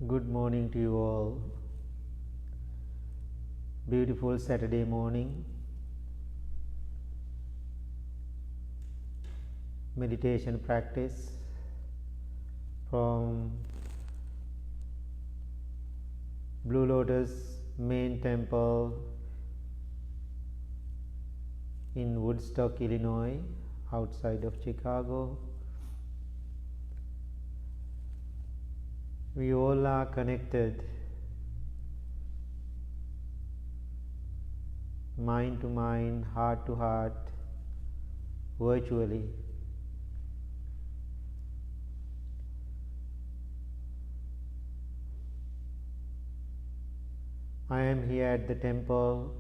Good morning to you all. Beautiful Saturday morning. Meditation practice from Blue Lotus main temple in Woodstock, Illinois, outside of Chicago. We all are connected mind to mind, heart to heart, virtually. I am here at the temple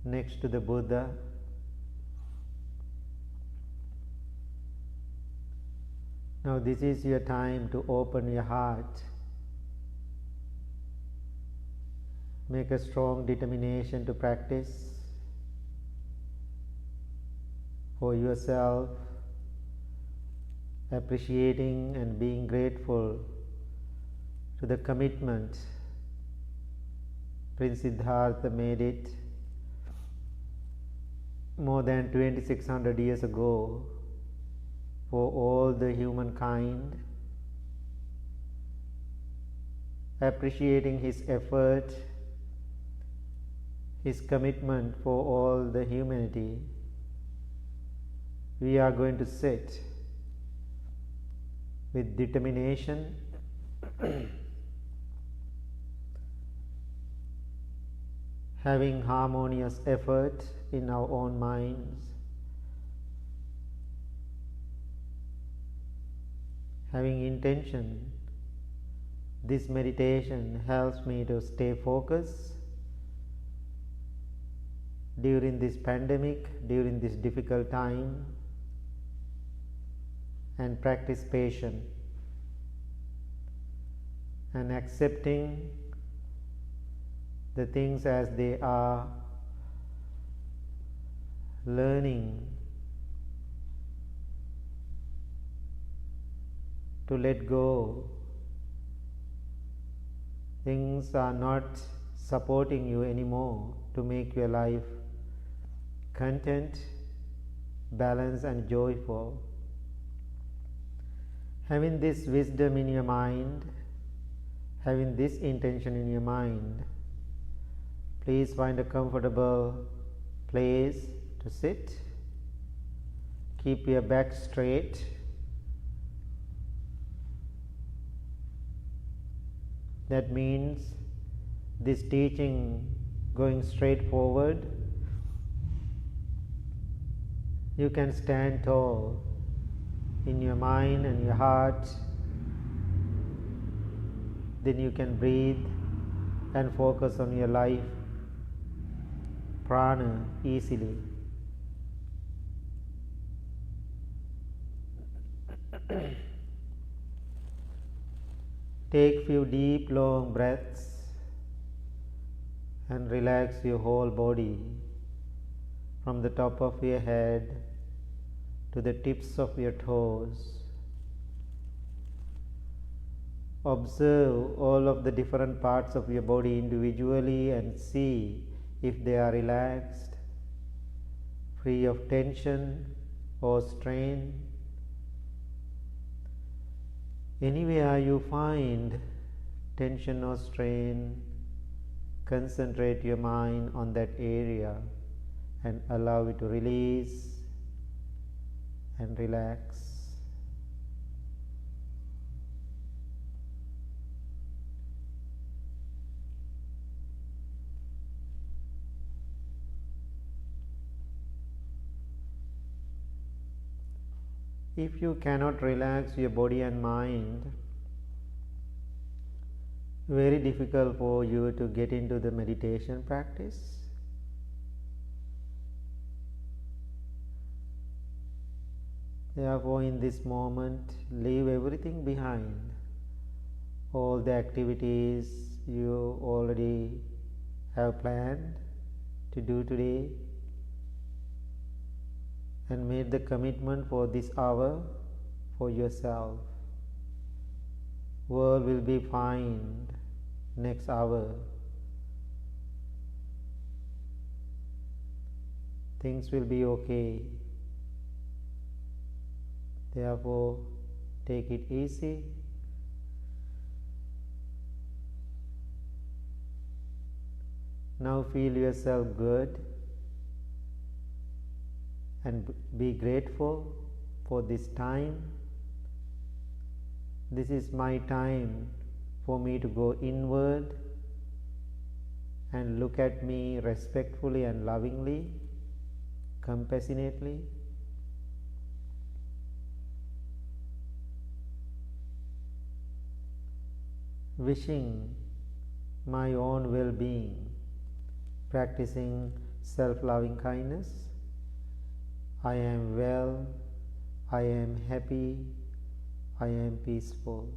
next to the Buddha. Now this is your time to open your heart. Make a strong determination to practice for yourself, appreciating and being grateful to the commitment Prince Siddhartha made it more than 2600 years ago for all the humankind, appreciating his effort, his commitment for all the humanity. We are going to sit with determination having harmonious effort in our own minds, having intention. This meditation helps me to stay focused during this pandemic, during this difficult time, and practice patience and accepting the things as they are, learning to let go. Things are not supporting you anymore to make your life content, balanced and joyful. Having this wisdom in your mind, having this intention in your mind, please find a comfortable place to sit. Keep your back straight. That means this teaching going straight forward. You can stand tall in your mind and your heart. Then you can breathe and focus on your life, prana, easily. Take few deep long breaths and relax your whole body from the top of your head to the tips of your toes. Observe all of the different parts of your body individually and see if they are relaxed, free of tension or strain. Anywhere you find tension or strain, concentrate your mind on that area and allow it to release and relax. If you cannot relax your body and mind, very difficult for you to get into the meditation practice. Therefore, in this moment, leave everything behind. All the activities you already have planned to do today, and made the commitment for this hour for yourself. World will be fine next hour. Things will be okay. Therefore, take it easy. Now feel yourself good and be grateful for this time. This is my time for me to go inward and look at me respectfully and lovingly, compassionately. Wishing my own well-being, practicing self-loving kindness. I am well, I am happy, I am peaceful.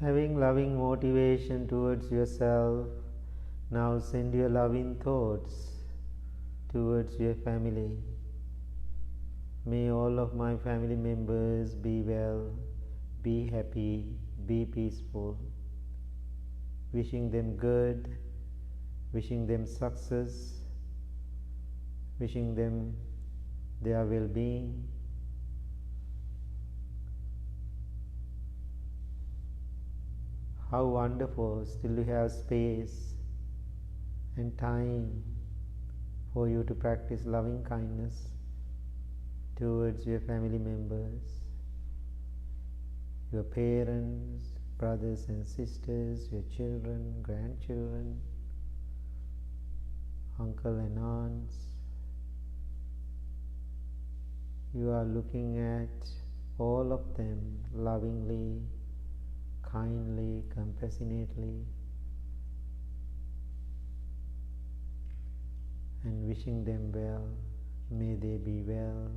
Having loving motivation towards yourself, now send your loving thoughts towards your family. May all of my family members be well, be happy, be peaceful. Wishing them good, wishing them success, wishing them their well-being. How wonderful, still you have space and time for you to practice loving kindness towards your family members, your parents, brothers and sisters, your children, grandchildren, uncle and aunts. You are looking at all of them lovingly, kindly, compassionately, and wishing them well. May they be well,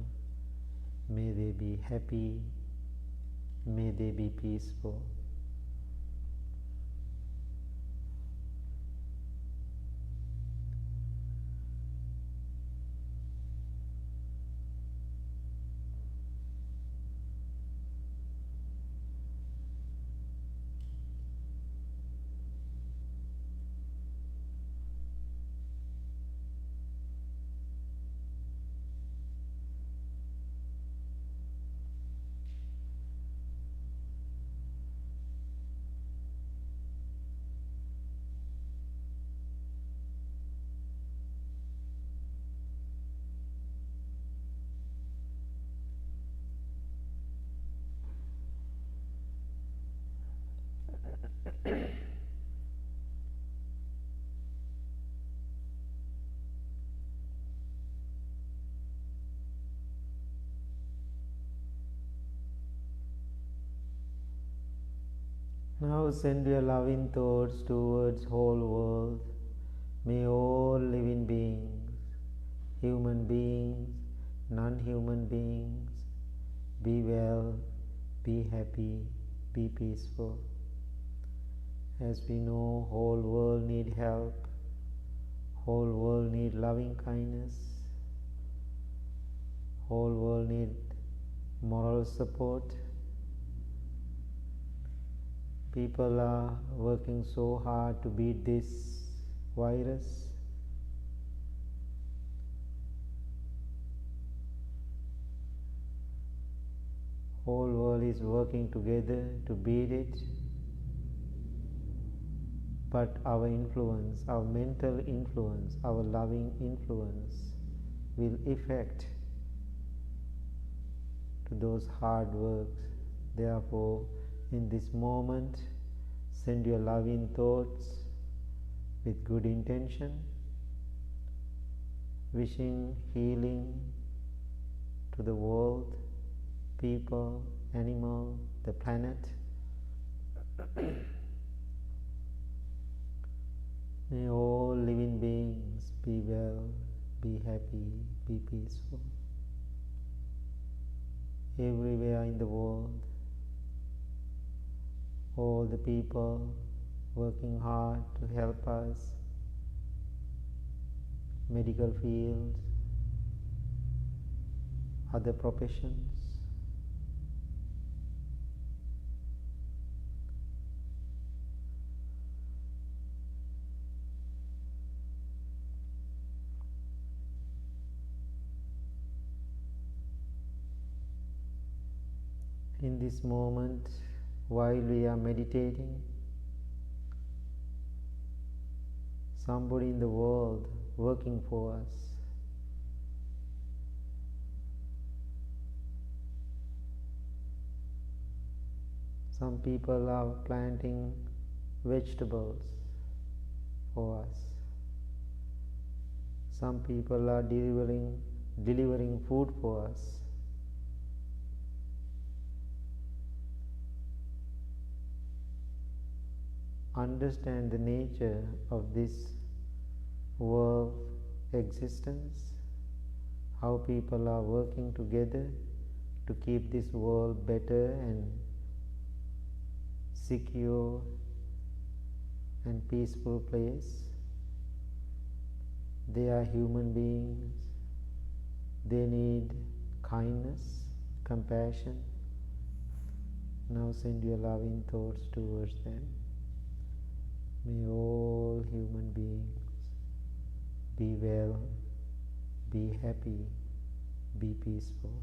may they be happy, may they be peaceful. Now send your loving thoughts towards whole world. May all living beings, human beings, non-human beings, be well, be happy, be peaceful. As we know, whole world need help, whole world need loving kindness, whole world need moral support. People are working so hard to beat this virus. Whole world is working together to beat it. But our influence, our mental influence, our loving influence will affect to those hard works. Therefore, in this moment, send your loving thoughts with good intention, wishing healing to the world, people, animal, the planet. May all living beings be well, be happy, be peaceful. Everywhere in the world, all the people working hard to help us, medical fields, other professions. In this moment, while we are meditating, somebody in the world working for us. Some people are planting vegetables for us. Some people are delivering food for us. Understand the nature of this world existence, how people are working together to keep this world better and secure and peaceful place. They are human beings. They need kindness, compassion. Now send your loving thoughts towards them. May all human beings be well, be happy, be peaceful.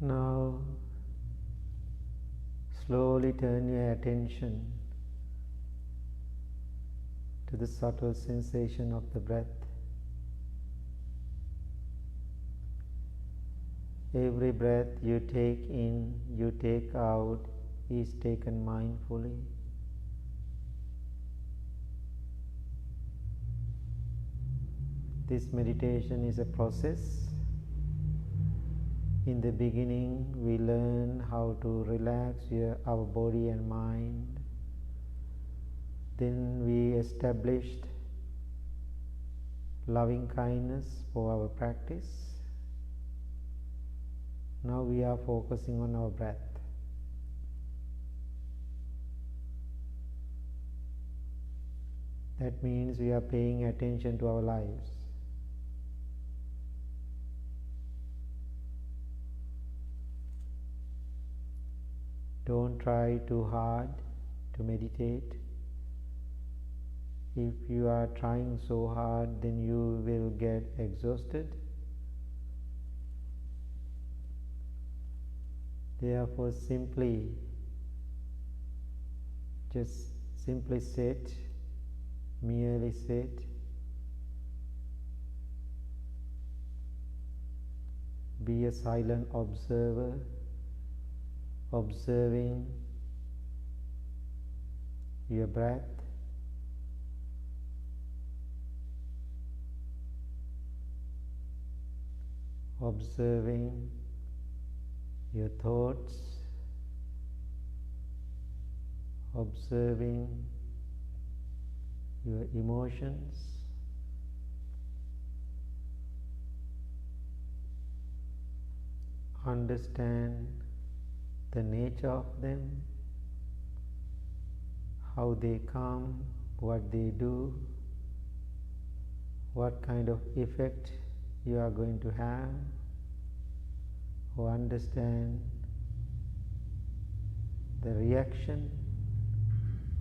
Now, slowly turn your attention to the subtle sensation of the breath. Every breath you take in, you take out, is taken mindfully. This meditation is a process. In the beginning, we learn how to relax our body and mind. Then we established loving kindness for our practice. Now we are focusing on our breath. That means we are paying attention to our lives. Don't try too hard to meditate. If you are trying so hard, then you will get exhausted. Therefore, just simply sit, merely sit. Be a silent observer, observing your breath. Observing your thoughts, observing your emotions, understand the nature of them, how they come, what they do, what kind of effect you are going to have, or understand the reaction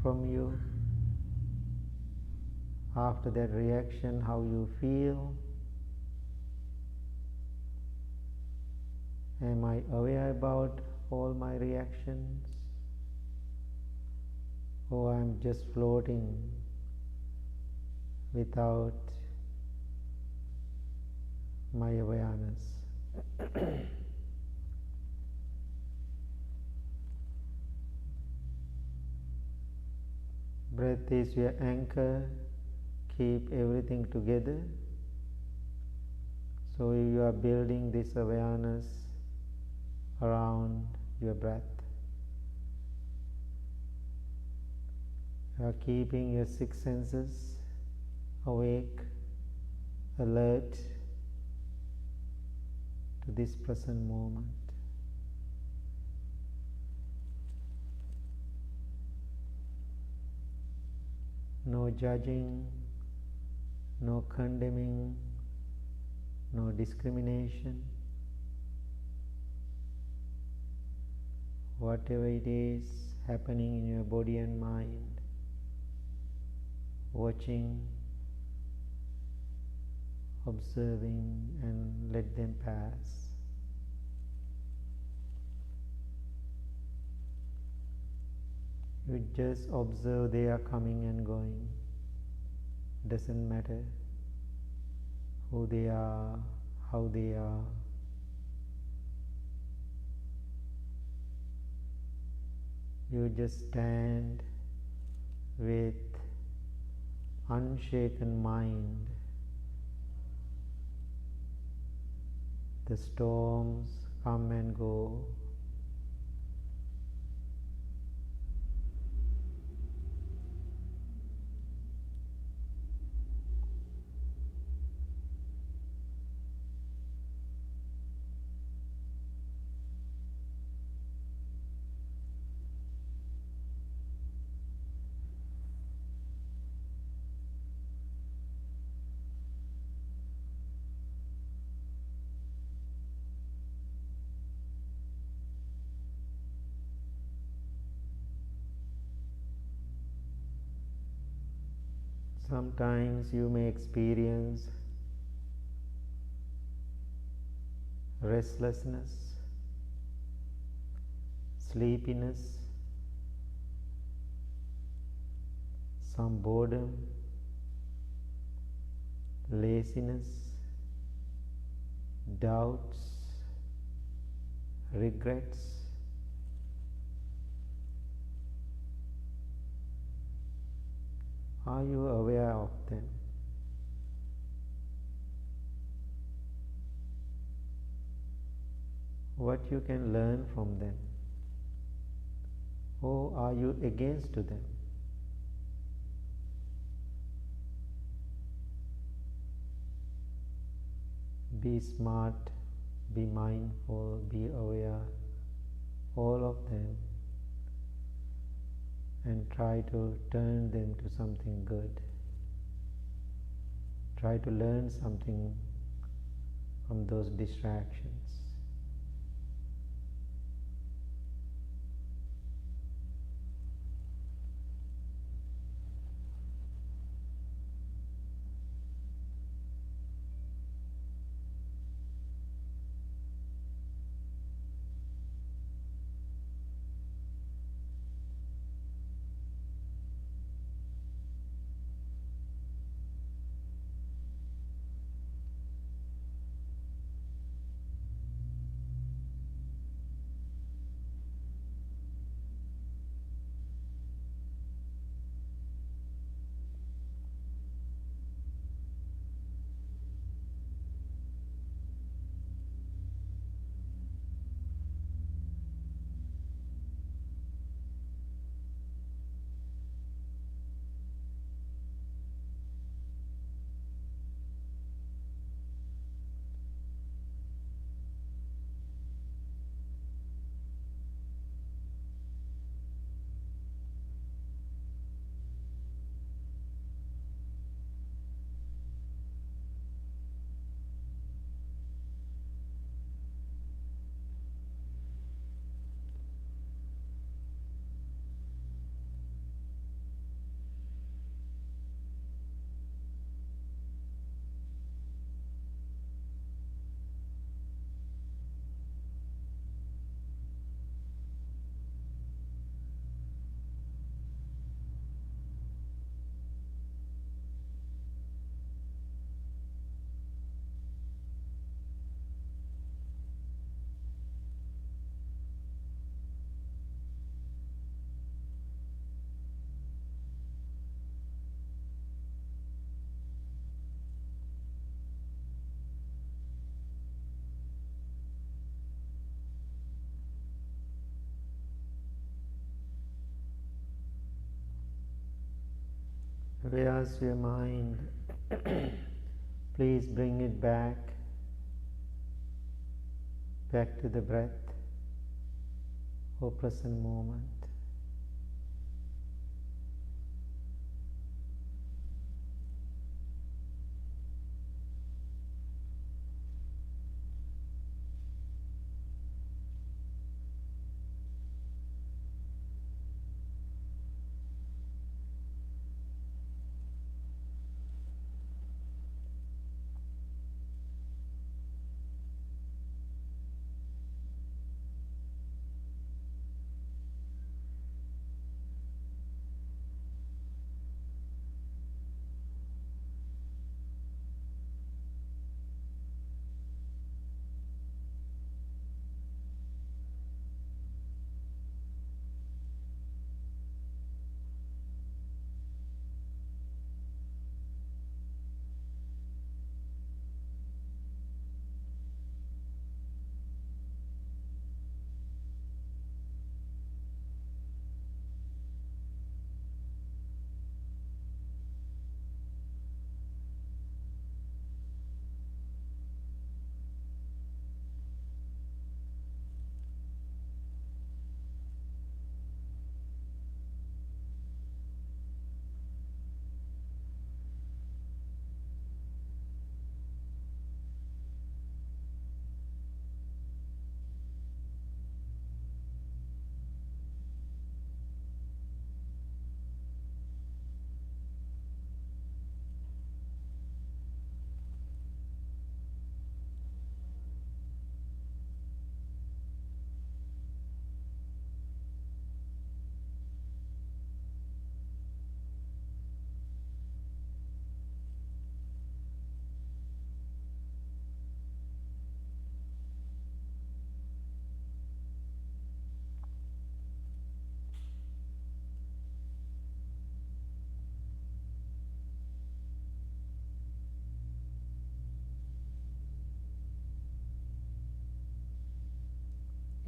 from you. After that reaction, how you feel. Am I aware about all my reactions? Or I'm just floating without my awareness? Breath is your anchor, keep everything together. So you are building this awareness around your breath. You are keeping your six senses awake, alert to this present moment. No judging, no condemning, no discrimination. Whatever it is happening in your body and mind, watching, observing, and let them pass. You just observe they are coming and going. Doesn't matter who they are, how they are. You just stand with unshaken mind. The storms come and go. Sometimes you may experience restlessness, sleepiness, some boredom, laziness, doubts, regrets. Are you aware of them? what you can learn from them, or are you against to them? Be smart, be mindful, be aware, all of them, and try to turn them to something good. Try to learn something from those distractions. Where's your mind? Please bring it back to the breath or present moment.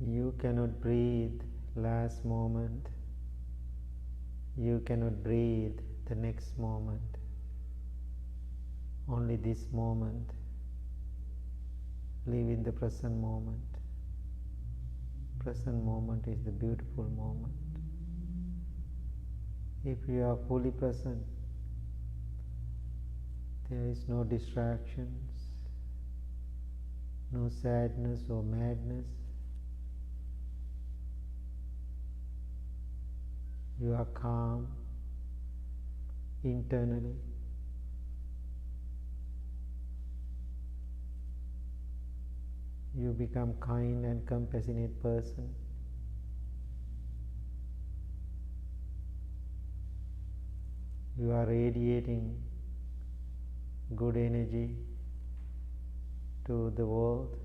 You cannot breathe last moment. You cannot breathe the next moment. Only this moment. Live in the present moment. Present moment is the beautiful moment. If you are fully present, there is no distractions, no sadness or madness. You are calm internally. You become kind and compassionate person. You are radiating good energy to the world.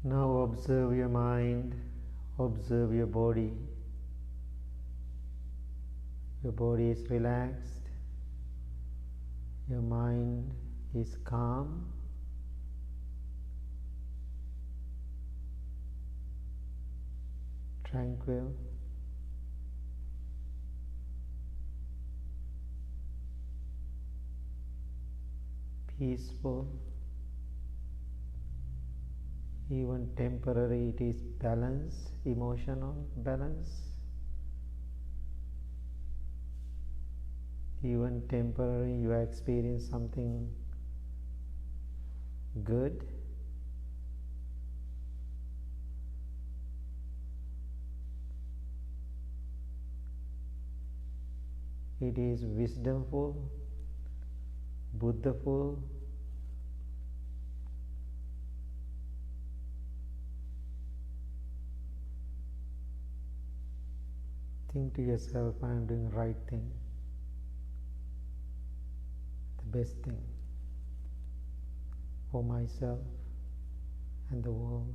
Now observe your mind, observe your body. Your body is relaxed, your mind is calm. Tranquil. Peaceful. Even temporary, it is balance, emotional balance. Even temporary, you experience something good. It is wisdomful, Buddhaful. Think to yourself, I am doing the right thing, the best thing for myself and the world.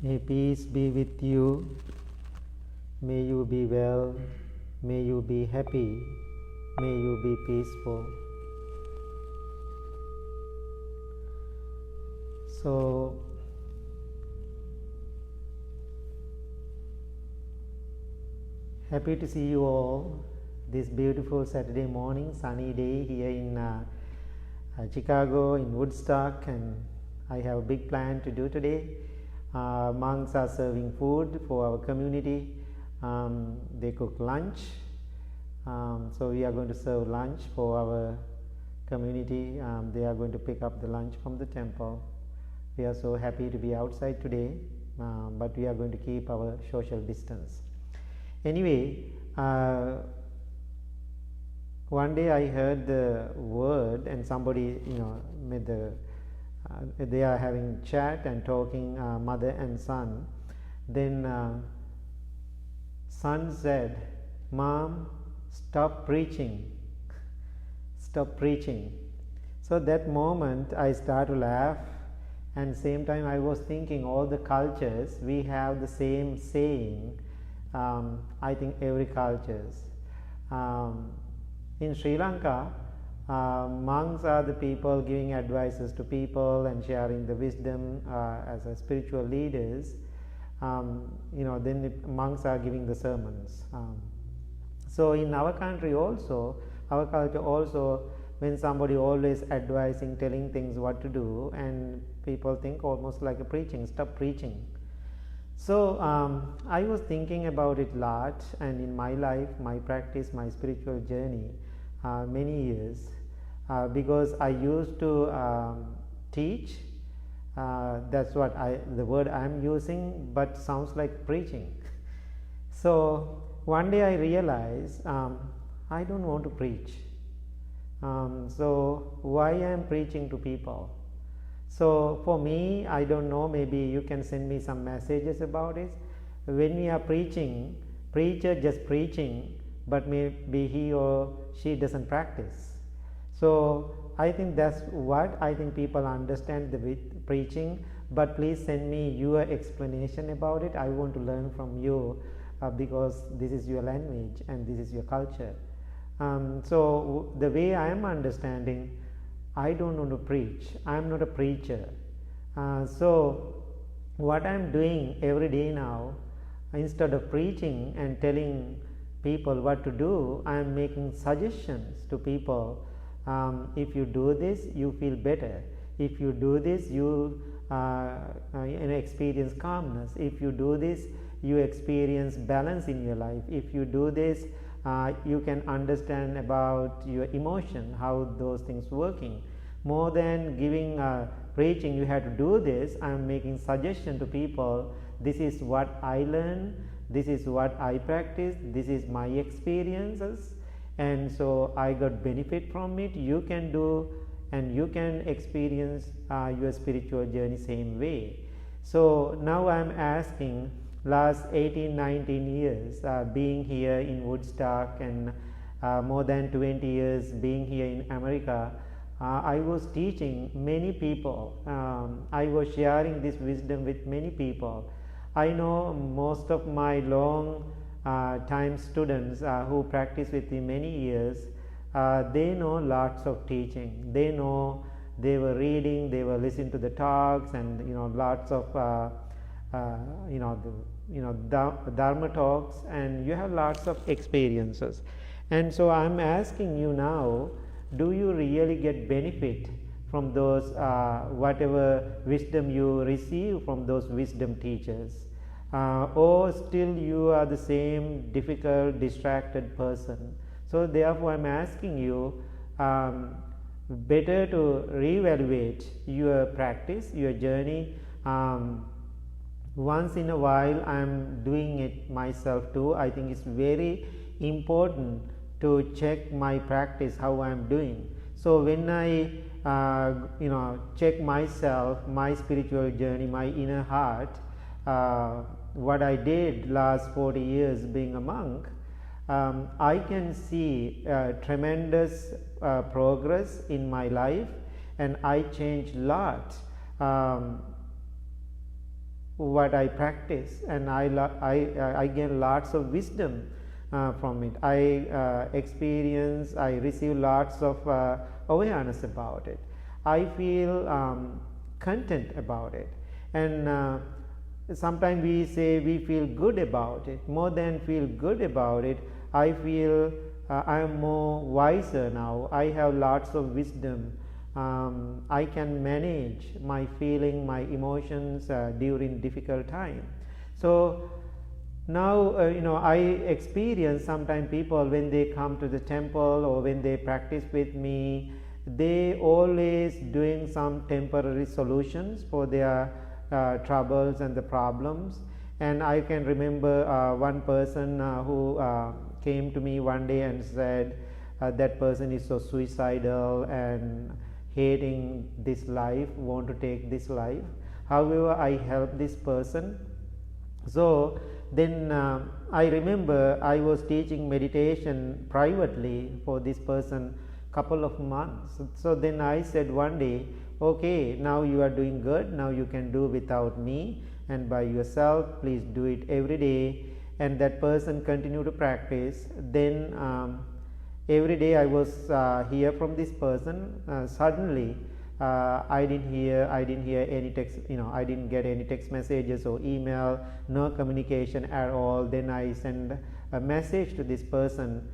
May peace be with you. May you be well. May you be happy. May you be peaceful. So, happy to see you all this beautiful Saturday morning, sunny day here in Chicago, in Woodstock, and I have a big plan to do today. Monks are serving food for our community. They cook lunch. So we are going to serve lunch for our community. They are going to pick up the lunch from the temple. We are so happy to be outside today, but we are going to keep our social distance. Anyway, one day I heard the word, and somebody, made they are having chat and talking, mother and son. Then son said, "Mom, stop preaching. Stop preaching." So that moment I started to laugh, and same time I was thinking all the cultures we have the same saying. I think every cultures. In Sri Lanka, monks are the people giving advices to people and sharing the wisdom as a spiritual leaders. Then the monks are giving the sermons. So in our country also, our culture also, when somebody always advising, telling things what to do, and people think almost like a preaching, stop preaching. So I was thinking about it a lot, and in my life, my practice, my spiritual journey, many years, because I used to teach. That's what the word I'm using, but sounds like preaching. So one day I realized I don't want to preach. So why I'm preaching to people? So for me, I don't know, maybe you can send me some messages about it. When we are preaching, preacher just preaching, but maybe he or she doesn't practice. So I think that's what I think people understand the preaching, but please send me your explanation about it. I want to learn from you because this is your language and this is your culture. So the way I am understanding, I don't want to preach. I am not a preacher. So what I am doing every day now, instead of preaching and telling people what to do, I am making suggestions to people. If you do this, you feel better. If you do this, you experience calmness. If you do this, you experience balance in your life. If you do this, you can understand about your emotion, how those things working. More than giving preaching, you have to do this. I am making suggestion to people. This is what I learned. This is what I practice. This is my experiences, and so I got benefit from it. You can do, and you can experience your spiritual journey same way. So now I am asking, last 18-19 years being here in Woodstock, and more than 20 years being here in America, I was teaching many people. I was sharing this wisdom with many people. I know most of my long time students who practice with me many years, they know lots of teaching. They know, they were reading, they were listening to the talks, and lots of Dharma talks, and you have lots of experiences. And so I'm asking you now, do you really get benefit from those whatever wisdom you receive from those wisdom teachers, or still you are the same difficult, distracted person? So therefore I'm asking you, better to reevaluate your practice, your journey. Once in a while I am doing it myself too. I think it's very important to check my practice, how I am doing. So when I check myself, my spiritual journey, my inner heart, what I did last 40 years being a monk, I can see tremendous progress in my life, and I changed a lot what I practice, and I gain lots of wisdom from it. I receive lots of awareness about it. I feel content about it, and sometimes we say we feel good about it. More than feel good about it, I feel I am more wiser now. I have lots of wisdom I can manage my feeling, my emotions during difficult time. So now I experience sometimes people when they come to the temple or when they practice with me, they always doing some temporary solutions for their troubles and the problems. And I can remember one person who came to me one day and said that person is so suicidal and hating this life, want to take this life. However, I helped this person. So then I remember I was teaching meditation privately for this person couple of months. So then I said one day, okay, now you are doing good, now you can do without me and by yourself, please do it every day. And that person continued to practice. Then every day I was hear from this person. Suddenly I didn't hear any text, I didn't get any text messages or email, no communication at all. Then I send a message to this person.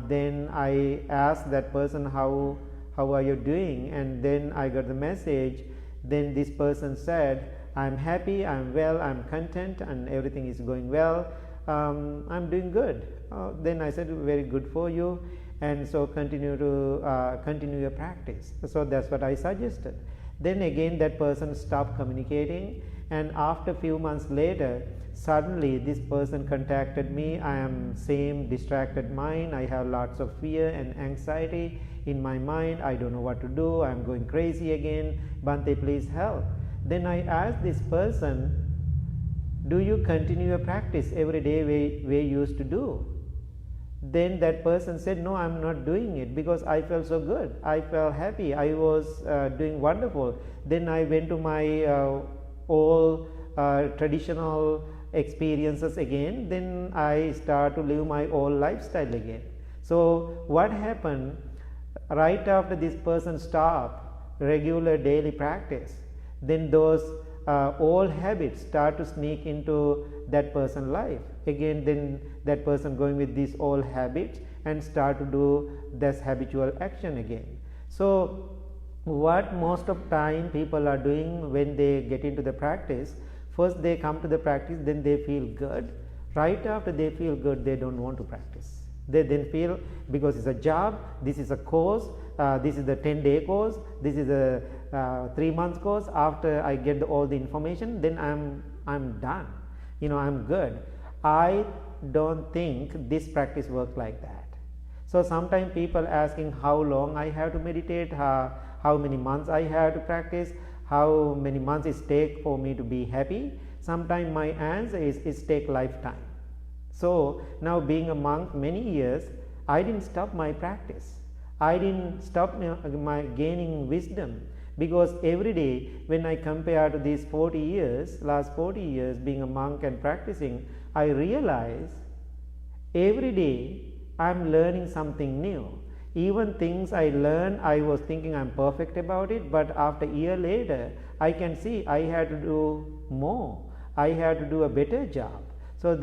Then I asked that person, how are you doing? And then I got the message. Then this person said, I'm happy, I'm well, I'm content, and everything is going well. I'm doing good. Then I said, very good for you. And so continue your practice. So that's what I suggested. Then again that person stopped communicating, and after few months later, suddenly this person contacted me. I am same distracted mind. I have lots of fear and anxiety in my mind. I don't know what to do. I am going crazy again. Bhante, please help. Then I asked this person, do you continue your practice every day way you used to do? Then that person said, no, I'm not doing it because I felt so good. I felt happy. I was doing wonderful. Then I went to my old traditional experiences again. Then I start to live my old lifestyle again. So what happened? Right after this person stopped regular daily practice, then those old habits start to sneak into that person's life again. Then that person going with these old habits and start to do this habitual action again. So what most of time people are doing when they get into the practice, first they come to the practice, then they feel good. Right after they feel good, they don't want to practice. They then feel, because it's a job, this is a course, this is the 10-day course, this is a 3 months course. After I get all the information, then I'm done. I'm good. I don't think this practice works like that. So sometimes people asking how long I have to meditate, how many months I have to practice, how many months it take for me to be happy. Sometimes my answer is take lifetime. So now being a monk many years, I didn't stop my practice. I didn't stop my gaining wisdom, because every day when I compare to these last 40 years being a monk and practicing, I realize every day I'm learning something new. Even things I learned, I was thinking I'm perfect about it, but after a year later, I can see I had to do more. I had to do a better job. So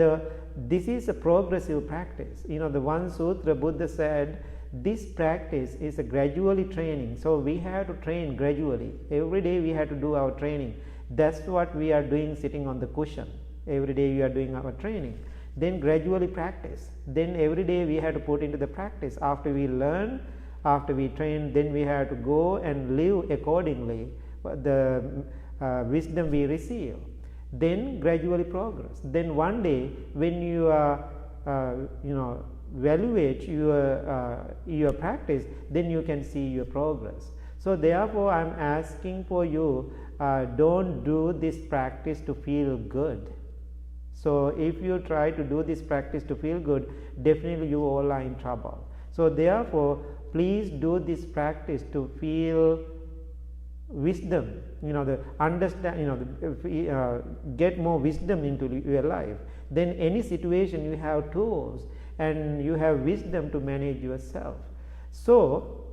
this is a progressive practice. The one sutra Buddha said, this practice is a gradually training. So we have to train gradually. Every day we have to do our training. That's what we are doing sitting on the cushion. Every day we are doing our training. Then gradually practice. Then every day we have to put into the practice. After we learn, after we train, then we have to go and live accordingly the wisdom we receive. Then gradually progress. Then one day when you evaluate your practice, then you can see your progress. So therefore I am asking for you, don't do this practice to feel good. So if you try to do this practice to feel good, definitely you all are in trouble. So therefore please do this practice to feel wisdom, the understand, get more wisdom into your life. Then any situation you have tools and you have wisdom to manage yourself. So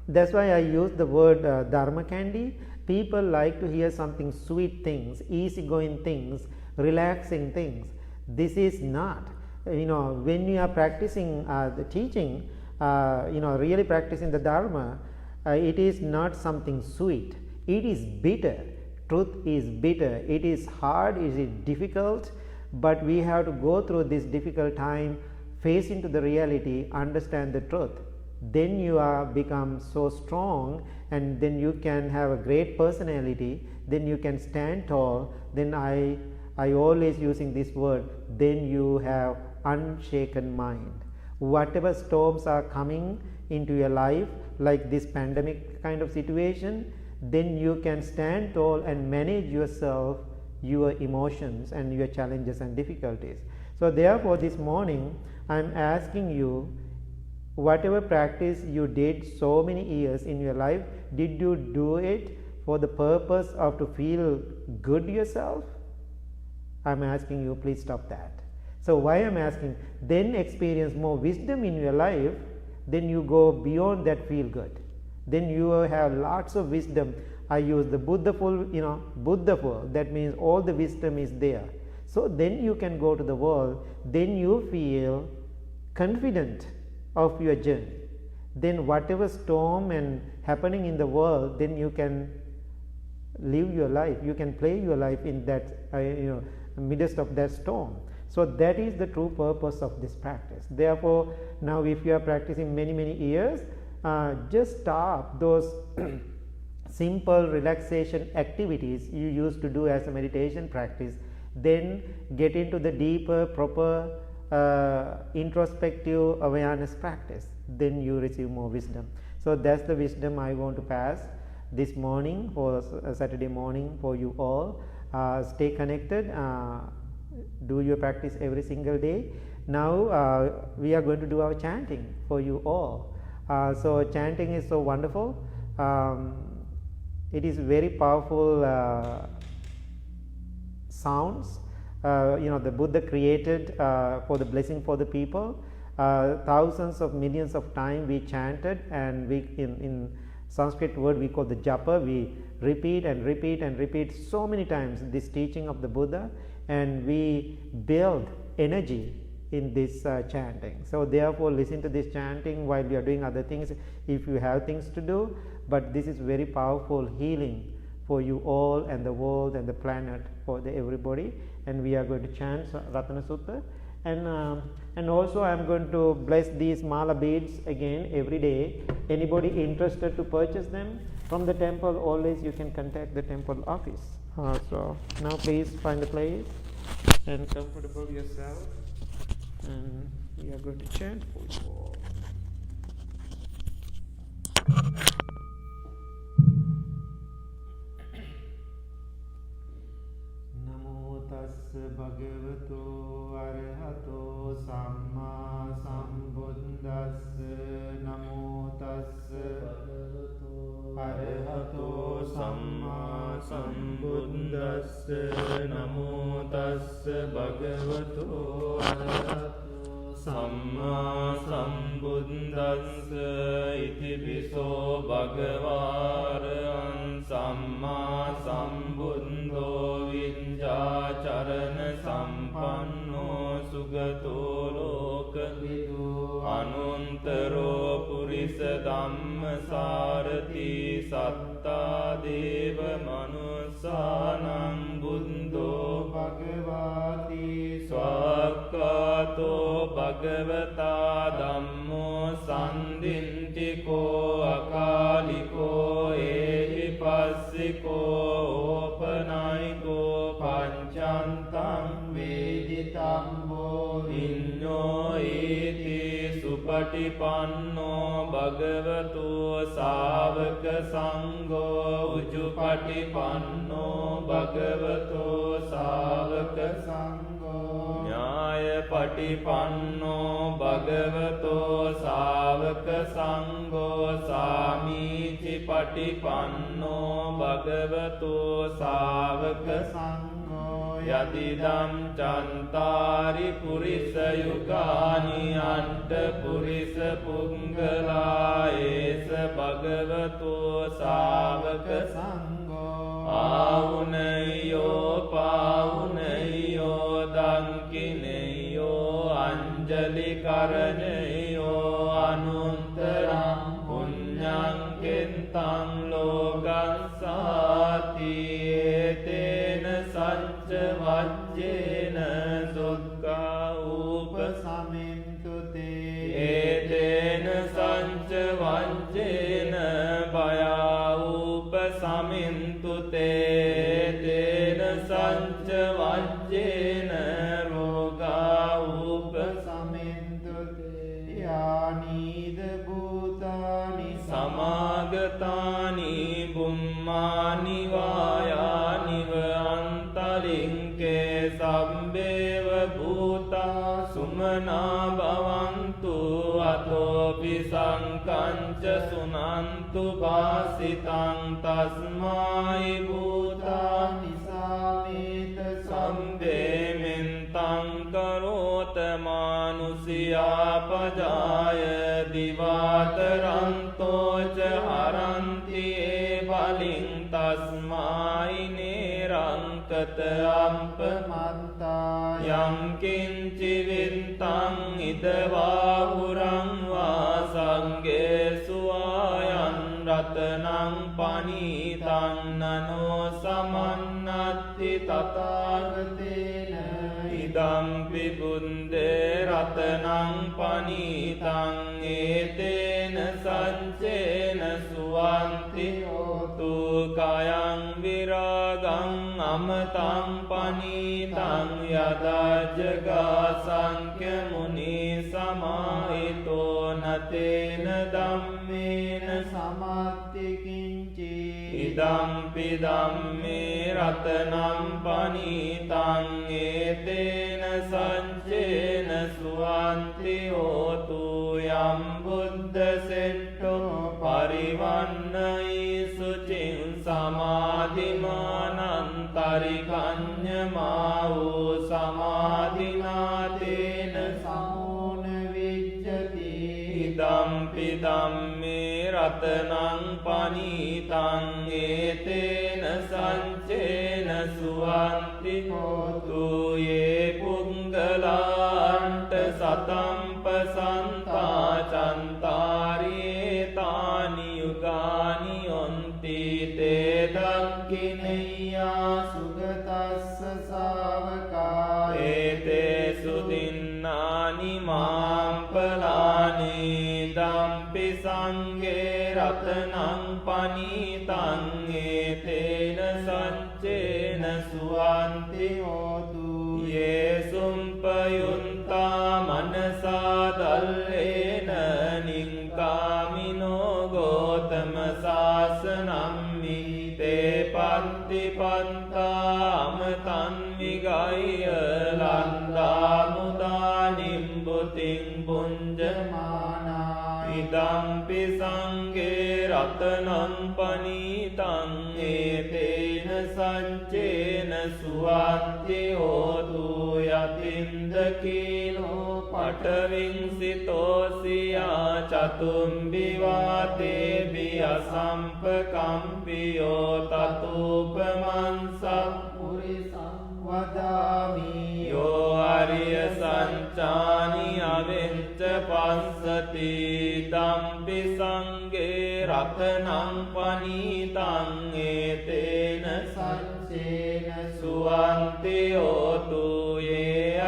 that's why I use the word Dharma Candy. People like to hear something sweet things, easygoing things, relaxing things. This is not. When you are practicing the teaching, really practicing the Dharma, it is not something sweet. It is bitter. Truth is bitter. It is hard. It is difficult. But we have to go through this difficult time, face into the reality, understand the truth. Then you are become so strong, and then you can have a great personality. Then you can stand tall. Then I always using this word. Then you have unshaken mind. Whatever storms are coming into your life, like this pandemic kind of situation, then you can stand tall and manage yourself, your emotions and your challenges and difficulties. So therefore this morning I am asking you, whatever practice you did so many years in your life, did you do it for the purpose of to feel good yourself? I am asking you, please stop that. So why I am asking, then experience more wisdom in your life, then you go beyond that feel good. Then you have lots of wisdom. I use the Buddhaful, Buddhaful, that means all the wisdom is there. So then you can go to the world, then you feel confident of your journey. Then whatever storm and happening in the world, then you can live your life, you can play your life in that midst of that storm. So that is the true purpose of this practice. Therefore now if you are practicing many years, just stop those simple relaxation activities you used to do as a meditation practice, then get into the deeper, proper introspective awareness practice. Then you receive more wisdom. So that's the wisdom I want to pass this morning, for Saturday morning, for you all. Stay connected, do your practice every single day. Now we are going to do our chanting for you all. So chanting is so wonderful. It is very powerful sounds. The Buddha created for the blessing for the people. Thousands of millions of times we chanted, and we in Sanskrit word we call the japa. We repeat and repeat and repeat so many times this teaching of the Buddha, and we build energy in this chanting. So therefore listen to this chanting while you are doing other things if you have things to do, but this is very powerful healing for you all and the world and the planet, for everybody. And we are going to chant Ratana Sutta, and also I am going to bless these mala beads again every day. Anybody interested to purchase them from the temple, always you can contact the temple office. So now please find a place and comfortable yourself, and we are going to chant for you all. Namo tassa bhagavato arahato samma sambuddhassa. Namo tassa arahato samma sambuddhassa. Namo tassa bhagavato arahato samma sambuddhassa. Itipiso bhagavārahaṁ samma sambuddho viññācarana sampanno sugato lokavidu anuntaro purisa dhamma sārati sattā deva manusānaṁ buddho bhagavāti swakkato bhagavatā dhammo sandintiko akaliko ehipassiko opanayiko panchantam veditambo viñño iti supatipanno bhagavato sāvaka sangho ujupatipanno bhagavato sāvaka sangho ñāya patipanno bhagavato sāvaka sangho sāmīti patipanno bhagavato sāvaka sangho yadidam chantari purisa yugani anta purisa pungalā esa bhagavato sāvaka sangho āhunayo pāhunayo dankineyo anjali karanayo anuntaram punyam tang lokan sati etena sanca vajjena dukkha upasamintu te etena sanca vajjena baya upasamintu te etena sanca vajjena roga upasamintu te yanida bhutani samagatani bummani vayaniva antalinke sabbeva bhuta sumana bhavantu atopi sankanca sunantu bhasitan tasmai bhutani samita sambhe mentang karota manusiya pajaya divataranto ca haranti e baling tasmai nerankata ampamanta yang kinci vintang idavahurang vasangge suayan ratanang panitang nano samannatti tathagatena idampi bunde ratanang panitang etena sancena suvanti hotu kayang viragang amatang panitang yada jaga sankhya muni samahito natena dhammena samatti kinci idampi dhamme ratanam panitang etena sancena suvanti hotu yam buddha setto parivannai sucin samadhimanan tarikanyamahu samadhinatena samuna vijjati idampi dhamme ratanang panitang etena sancena suvanti hotu ye pungalanta satampasanta cantari etani yugani onti te dakkineya sugatassa savaka ete sudinnani mampalani dampi sanghe ratanang panitang etena sancena suvanti hotu ye sumpayunta manasa dallena ninkamino gotama sasanammi te panti panta amatan vigaya landa muda nimbuting punjamana idampi sanghe ratanang panitang etena sancena suvanti hotu yatindakilo patavingsittosiya chatumbiwate biya sampakampiyo tatupamansa purisam vadami yo ariya sancani avenca passati dampi sanghe ratanang panitang etena sancena suvanti hotu ye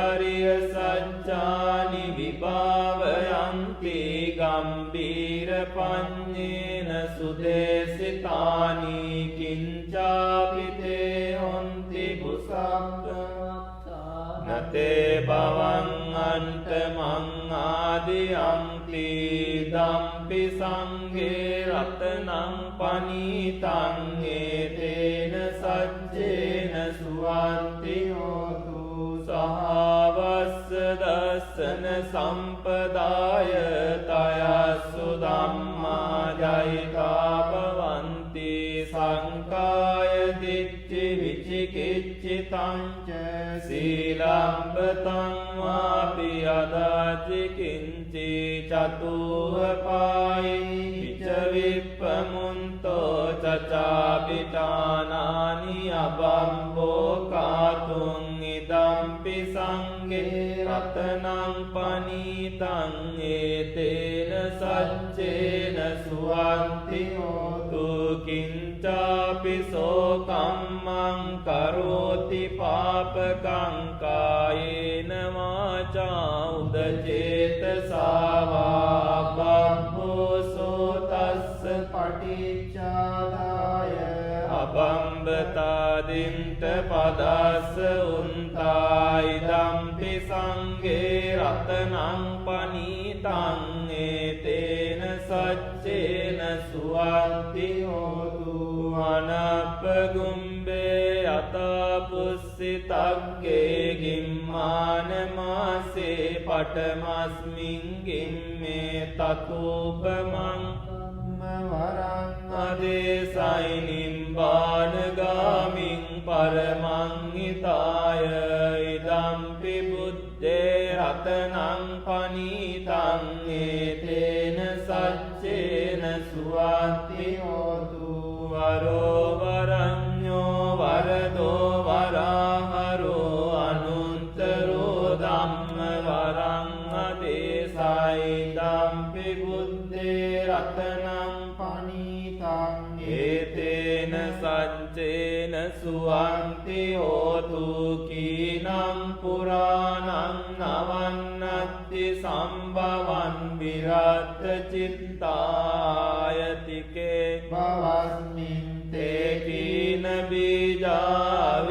ariya sancani vibhavayanti gambhira panyena sudesitani kincapite honti busabda nate bhavang antamang adiyanti dampi sanghe ratanang panitang etena saccena suvanti hotu sahavassa dassana sampadaya tayassu dhamma jayita bhavanti sankaya ditti vicikiccitanca silambatang vapi adaci kinci catuhapai vicavippamunto cacapitanani abambo katung idampi sanghe ratanang panitang etena saccena suvanti hotu කිංචාපි සෝ කම්මං කරෝති පාපකං කායේන වාචා උදචේතසා වා බබ්බෝසෝ තස්ස පටිච්චාදාය අබම්බතාදින්ට පදස්ස උන්තායිදම්පි සංගේ රතනං පනීතං ඒතේන සච්චේන සුවන්ති හෝතු අනප්පගුම්බේ අතපුස්සිතග්ගේ ගිම්මානමාසේ පටමස්මින් ගිම්මේ තතෝපමං වරං අදේසයිනින් බානගාමින් පරමං හිතාය ඉදම්පි බුද්ධේ රතනං පනීතං ඒතේන සච්චේන සුවන්ති හෝතු වරෝවරඤ්ඤෝ වරදෝ වරාහරෝ අනුන්තරෝ ධම්ම වරං අදේසයි දම්පි බුද්ධේ රතනං පනීතං ඒතේන සච්චේන සුවන්ති හෝතු කීනම් පුරාණං නවන්නත්ති සම්භවං විරත් චිත්තායතිකේ භවස්මින් තේ කීන බීජා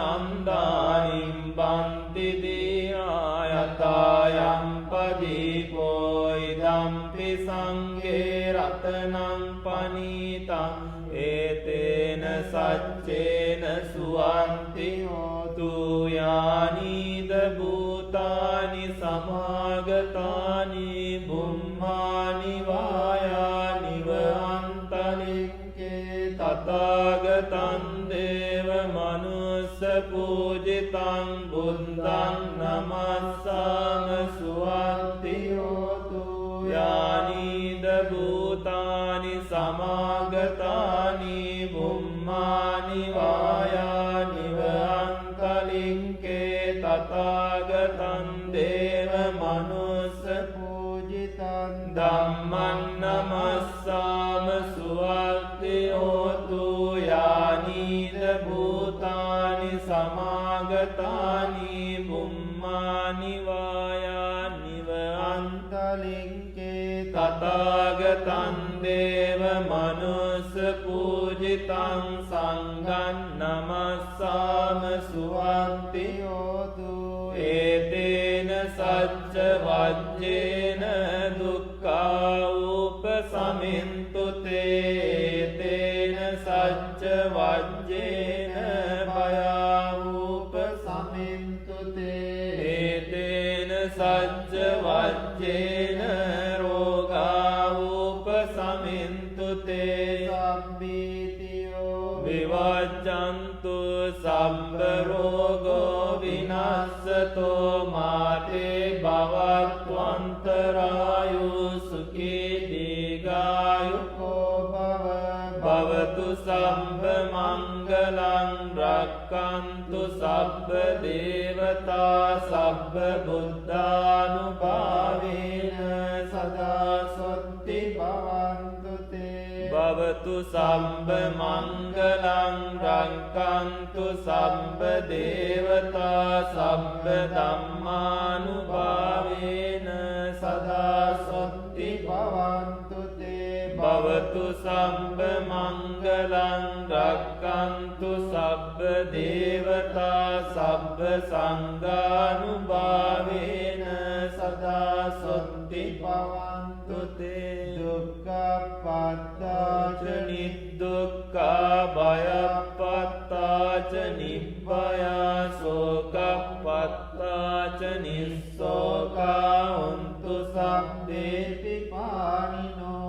විරුල්ලිච්ඡන්දානිම් බන්ති දීආයතායම් පදීපෝ ඉදම්පි සංඝේ රතනං පනීතං ඒතේන සච්චේන සුවන්ති හෝතු යානීද භූතානි සමාගතානි බුම්මානි වායානි වන්තලික්කේ තථාගතං දේව මනුස්ස පූජිතං බුද්ධං නමස්සාම සුවන්ති හෝතු යානීද භූතානි සමාගතානි බුම්මානි වායානි වන්තලික්කේ තථාගතං දේව මනුස්ස පූජිතං ධම්මං නමස්සාම සුවන්ති හෝතු යානීද භූතානි සමාගතානි බුම්මානි වායානි වන්තලික්කේ තථාගතං දේව මනුස්ස පූජිතං සංඝං නමස්සාම සුවන්ති හෝතු ඒතේන සච්ච වජ්ජේන දුක්ඛා උපසමින්තු තේතේන සච්ච වජ්ජේන භයා උපසමින්තු තේතේන සච්ච වජ්ජේන රෝගා උපසමින්තු තේ සම්බීතියෝ විවජ්ජන්තු සම්බ රෝගෝ විනස්සතෝ මාතේ භවත්වන්තරායු සුඛී දීඝායුකෝ භවතු සම්බ මංගලං රක්ඛන්තු සබ්බ දේවතා සබ්බ බුද්ධානුභාවේන සදා සොත්ති භවන්තු තේ භවතු සම්බ මංගලං රක්ඛන්තු සබ්බ දේවතා සබ්බ ධම්මානුභාවේන සදා සොත්ති භවන්තු තේ භවතු සම්බ මංගලං රක්ඛන්තු සබ්බ දේවතා සබ්බ සංඝානුභාවේන සදා සොත්ති භවන්තු තේ දුක්ඛප්පත්තාච නිදුක්ඛා භයප්පත්තාච නිබ්බයා සෝකප්පත්තාච නිස්සෝකා හොන්තු සබ්බේති පානිනෝ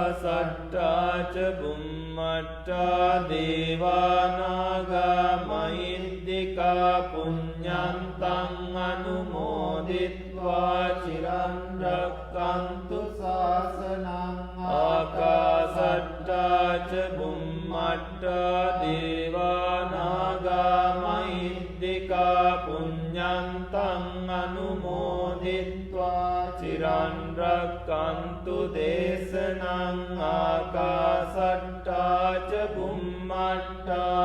ආකාසට්ටාච බුම්මට්ටා දේවානාගා මහිද්దికා පුඤ්ඤන්තං අනුමෝදිත්වා චිරන් රක්ඛන්තු ශාසනං ආකාසට්ටාච බුම්මට්ටා දේවානාගා මහිද්దికා පුඤ්ඤන්තං අනුමෝදිත්වා චිරන් රක්ඛන්තු දේශනං ආකාසට්ටා ทา